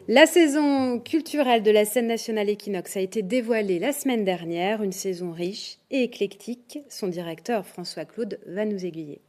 La saison culturelle de la scène nationale Equinox a été dévoilée la semaine dernière, une saison riche et éclectique. Son directeur François Claude va nous aiguiller.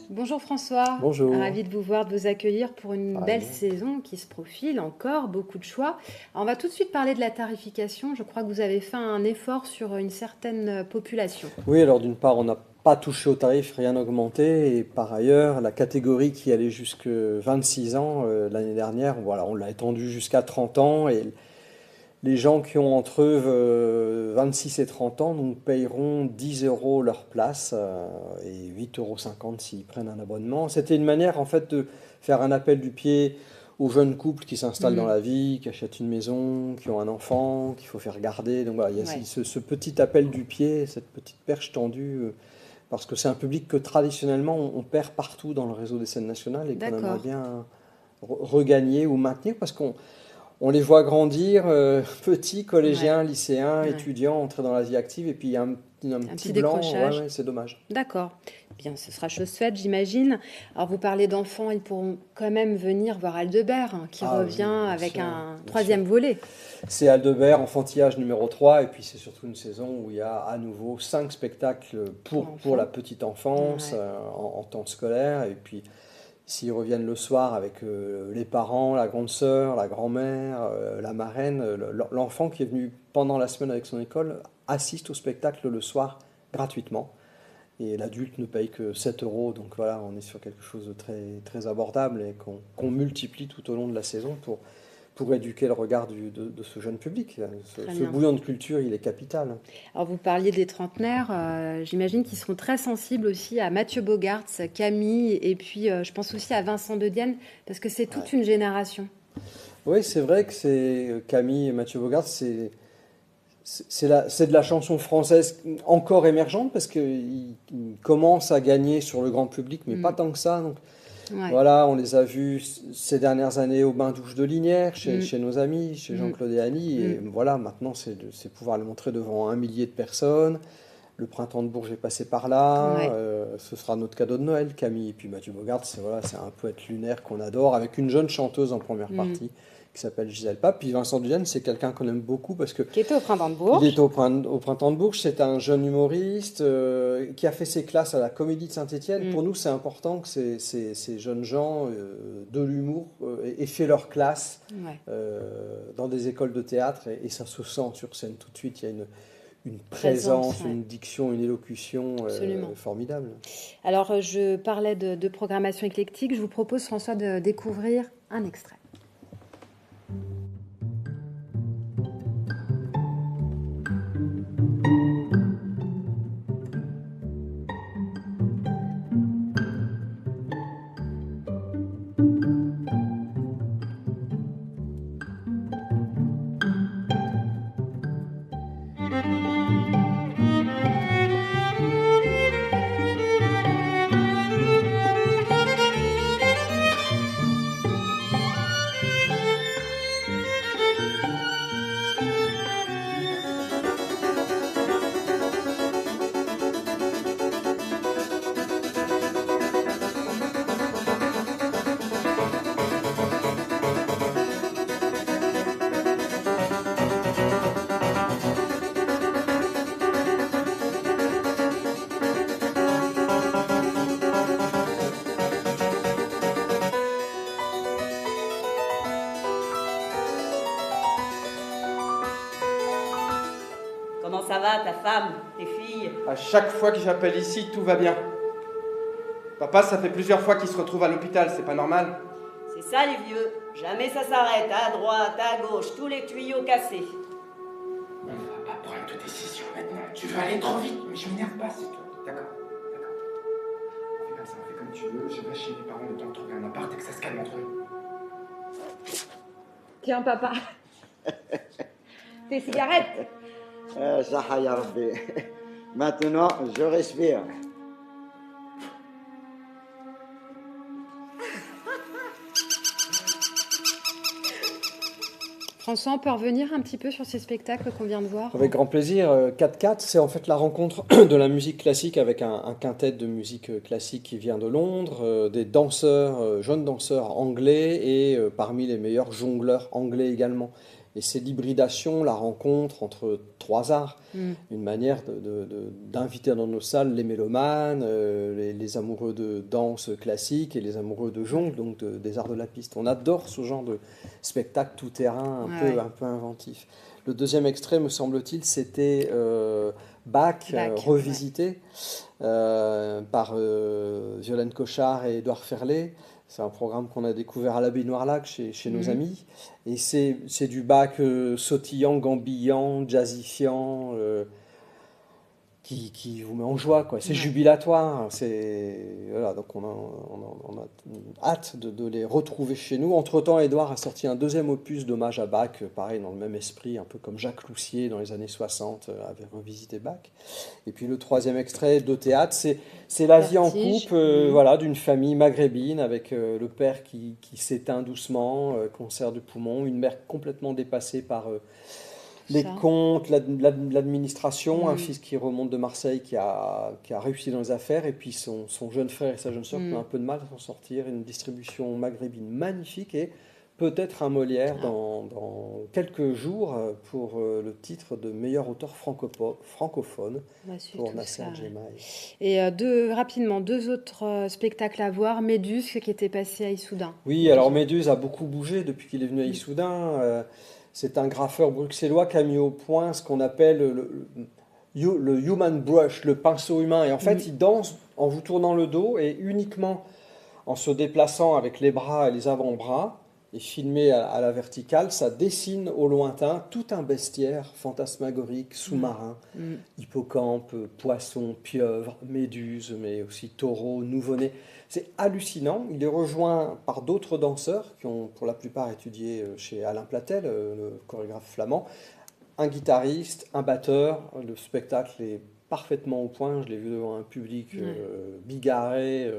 Bonjour François, Bonjour. ravi de vous voir, de vous accueillir pour une belle Pareillement. saison qui se profile, encore beaucoup de choix. Alors, on va tout de suite parler de la tarification. Je crois que vous avez fait un effort sur une certaine population. Oui, alors d'une part, on n'a pas touché au tarif, rien augmenté, et par ailleurs, la catégorie qui allait jusque 26 ans l'année dernière, voilà, on l'a étendue jusqu'à 30 ans, et les gens qui ont entre 26 et 30 ans nous payeront 10 euros leur place et 8,50 € s'ils prennent un abonnement. C'était une manière en fait de faire un appel du pied aux jeunes couples qui s'installent dans la vie, qui achètent une maison, qui ont un enfant, qu'il faut faire garder. Donc voilà, il y a Ouais. ce petit appel du pied, cette petite perche tendue, parce que c'est un public que traditionnellement on perd partout dans le réseau des scènes nationales et qu'on aimerait D'accord. bien regagner ou maintenir parce qu'on les voit grandir, petits, collégiens, lycéens, Ouais. étudiants, entrer dans la vie active, et puis il y a un petit petit blanc, décrochage. c'est dommage. D'accord. Bien, ce sera chose faite, j'imagine. Alors, vous parlez d'enfants, ils pourront quand même venir voir Aldebert, qui Ah oui, revient bien avec sûr, un bien troisième sûr. volet. C'est Aldebert, enfantillage numéro 3, et puis c'est surtout une saison où il y a à nouveau 5 spectacles pour la petite enfance, Ouais. en temps scolaire, et puis s'ils reviennent le soir avec les parents, la grande sœur, la grand-mère, la marraine, l'enfant qui est venu pendant la semaine avec son école assiste au spectacle le soir gratuitement. Et l'adulte ne paye que 7 euros. Donc voilà, on est sur quelque chose de très, très abordable et qu'on multiplie tout au long de la saison pour éduquer le regard de ce jeune public. Très Ce bien. bouillon de culture, il est capital. Alors, vous parliez des trentenaires. J'imagine qu'ils seront très sensibles aussi à Mathieu Bogarts, Camille, et puis je pense aussi à Vincent de Dienne, parce que c'est toute Ouais. une génération. Oui, c'est vrai que c'est Camille et Mathieu Bogart, c'est de la chanson française encore émergente parce qu'il commence à gagner sur le grand public, mais pas tant que ça. Donc Ouais. voilà, on les a vus ces dernières années au bain-douche de Linière, chez nos amis, chez Mm. Jean-Claude et Annie. Et voilà, maintenant, c'est pouvoir les montrer devant 1 millier de personnes. Le printemps de Bourges est passé par là. Ouais. Ce sera notre cadeau de Noël, Camille. Et puis Mathieu Bogart, c'est un poète lunaire qu'on adore, avec une jeune chanteuse en première partie qui s'appelle Gisèle Pape. Puis Vincent Dudenne, c'est quelqu'un qu'on aime beaucoup parce que Qui était au Printemps de il Bourges. est au printemps de Bourges. C'est un jeune humoriste qui a fait ses classes à la Comédie de Saint-Étienne. Pour nous, c'est important que ces jeunes gens de l'humour aient fait leur classe Ouais. dans des écoles de théâtre et ça se sent sur scène tout de suite. Il y a une Présence, présence, ouais. une diction, une élocution Absolument. formidable. Alors, je parlais de programmation éclectique. Je vous propose, François, de découvrir un extrait. Comment ça va, ta femme, tes filles? À chaque fois que j'appelle ici, tout va bien. Papa, ça fait plusieurs fois qu'il se retrouve à l'hôpital, c'est pas normal. C'est ça, les vieux. Jamais ça s'arrête, à droite, à gauche, tous les tuyaux cassés. On va pas prendre de décision maintenant. Tu vas aller trop vite, mais je m'énerve pas, c'est tout. D'accord. On fait comme ça, on fait comme tu veux. Je vais chez les parents le temps de trouver un appart et que ça se calme entre eux. Tiens, papa. Tes cigarettes. صح يا ربي. Maintenant, je respire. François, on peut revenir un petit peu sur ces spectacles qu'on vient de voir? Avec grand plaisir. 4-4, c'est en fait la rencontre de la musique classique avec un quintet de musique classique qui vient de Londres, des danseurs, jeunes danseurs anglais et parmi les meilleurs jongleurs anglais également. Et c'est l'hybridation, la rencontre entre trois arts, une manière d'inviter dans nos salles les mélomanes, les amoureux de danse classique et les amoureux de jongle, donc des arts de la piste. On adore ce genre de spectacle tout-terrain, un peu inventif. Le deuxième extrait, me semble-t-il, c'était Bach revisité par Violaine Cochard et Édouard Ferlet. C'est un programme qu'on a découvert à la baignoire Lac chez nos amis. Et c'est du Bach sautillant, gambillant, jazzifiant, qui vous met en joie, quoi. C'est jubilatoire. Voilà, donc on a hâte de les retrouver chez nous. Entre-temps, Édouard a sorti un deuxième opus d'hommage à Bach, pareil, dans le même esprit, un peu comme Jacques Loussier dans les années 60 avait revisité Bach. Et puis le troisième extrait de théâtre, c'est la vie en couple voilà, d'une famille maghrébine avec le père qui s'éteint doucement, cancer du poumon, une mère complètement dépassée par les comptes, l'administration, un fils qui remonte de Marseille qui a réussi dans les affaires, et puis son jeune frère et sa jeune sœur qui ont un peu de mal à s'en sortir. Une distribution maghrébine magnifique et peut-être un Molière dans quelques jours pour le titre de meilleur auteur francophone pour Nasser Djemaï. Et rapidement, deux autres spectacles à voir. Méduse qui était passé à Issoudun. Oui, alors Méduse a beaucoup bougé depuis qu'il est venu à Issoudun. C'est un graffeur bruxellois qui a mis au point ce qu'on appelle le human brush, le pinceau humain. Et en fait, il danse en vous tournant le dos et uniquement en se déplaçant avec les bras et les avant-bras et filmé à la verticale, ça dessine au lointain tout un bestiaire fantasmagorique, sous-marin, hippocampe, poisson, pieuvre, méduse, mais aussi taureau, nouveau-né. C'est hallucinant. Il est rejoint par d'autres danseurs qui ont pour la plupart étudié chez Alain Platel, le chorégraphe flamand, un guitariste, un batteur. Le spectacle est parfaitement au point. Je l'ai vu devant un public bigarré,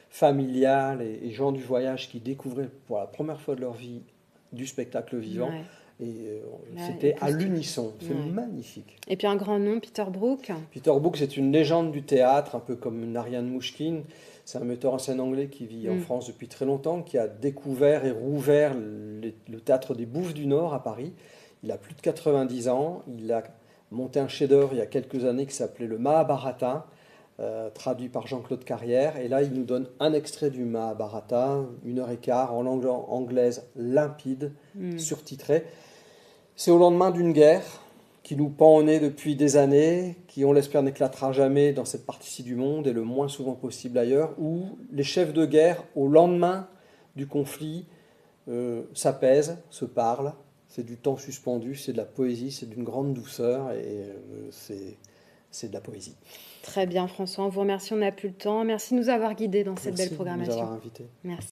familial et gens du voyage qui découvraient pour la première fois de leur vie du spectacle vivant. Et c'était à l'unisson. C'est magnifique. Et puis un grand nom, Peter Brook. Peter Brook, c'est une légende du théâtre, un peu comme Narian Mouchkine. C'est un metteur en scène anglais qui vit en France depuis très longtemps, qui a découvert et rouvert le théâtre des Bouffes du Nord à Paris. Il a plus de 90 ans. Il a monté un chef-d'œuvre il y a quelques années qui s'appelait le Mahabharata, traduit par Jean-Claude Carrière. Et là, il nous donne un extrait du Mahabharata, 1h15, en langue anglaise limpide, surtitrée. C'est au lendemain d'une guerre qui nous pend au nez depuis des années, qui, on l'espère, n'éclatera jamais dans cette partie-ci du monde et le moins souvent possible ailleurs, où les chefs de guerre, au lendemain du conflit, s'apaisent, se parlent. C'est du temps suspendu, c'est de la poésie, c'est d'une grande douceur et c'est de la poésie. Très bien, François, on vous remercie, on n'a plus le temps. Merci de nous avoir guidés dans cette belle programmation. Merci de nous avoir invités. Merci.